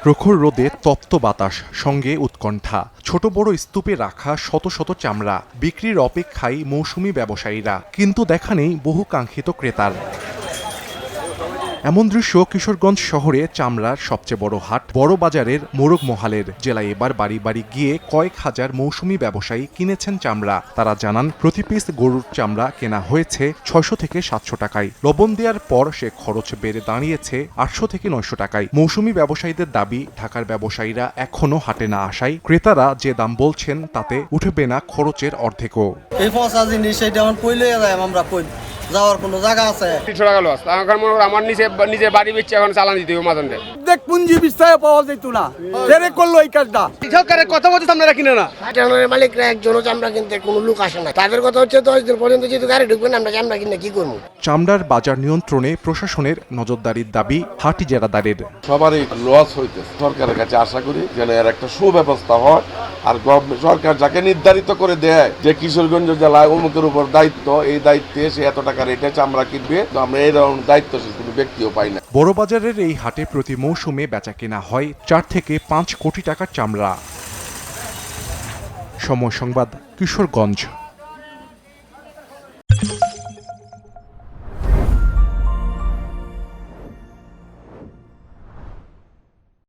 প্রখর রোদে তপ্ত বাতাস, সঙ্গে উৎকণ্ঠা। ছোট বড় স্তূপে রাখা শত শত চামড়া বিক্রির অপেক্ষায় মৌসুমি ব্যবসায়ীরা, কিন্তু দেখা নেই বহু কাঙ্ক্ষিত ক্রেতার। এমন দৃশ্য কিশোরগঞ্জ শহরে চামড়ার সবচেয়ে বড় হাট বড় বাজারের মোরগ মহালের। জেলায় এবার বাড়ি বাড়ি গিয়ে কয়েক হাজার মৌসুমি ব্যবসায়ী কিনেছেন চামড়া। তারা জানান, প্রতি পিস গরুর চামড়া কেনা হয়েছে 600 থেকে 700 টাকায়। লবণ দেওয়ার পর সে খরচ বেড়ে দাঁড়িয়েছে 800 থেকে 900 টাকায়। মৌসুমি ব্যবসায়ীদের দাবি, ঢাকার ব্যবসায়ীরা এখনো হাটে না আসায় ক্রেতারা যে দাম বলছেন তাতে উঠবে না খরচের অর্ধেকও। এই পচা জিনিস এটা এখন কইলে আমরা কই যাওয়ার কোনো জায়গা আছে? 300 টাকা লস। এখন আমার নিজে বাড়ি বেচে এখন চালান দিতে হবে মাঝে দেখ পুঞ্জি বিস্তায় পাওয়া যেত না, ফেরে করলো এই কাজটা। সরকারের কথা বলতে আপনারা কিনে না, মালিকরা একজনও চামড়া কিনতে কোনো লোক আসে না। তাদের কথা হচ্ছে 10 দিন পর্যন্ত যেহেতু গাড়ি ঢুকবে না, আমরা চামড়া কিনে কি করবো? চামড়ার বাজার নিয়ন্ত্রণে প্রশাসনের নজরদারির দাবি হাট ইজারাদারের। সবারই লস হইতে সরকারের কাছে আশা করি যেন এর একটা সুব্যবস্থা হয়। আর সরকার যাকে নির্ধারিত করে দেয় যে কিশোরগঞ্জ জেলায় অমুকের উপর দায়িত্ব, এই দায়িত্বে সে এত টাকা রেটে চামড়া কিনবে, তো আমরা এই ধরনের দায়িত্বশীল কোনো ব্যক্তিও পাই না। বড় বাজারের এই হাটে প্রতি মৌসুমে বেচা কেনা হয় 4 থেকে 5 কোটি টাকার চামড়া। সময় সংবাদ, কিশোরগঞ্জ।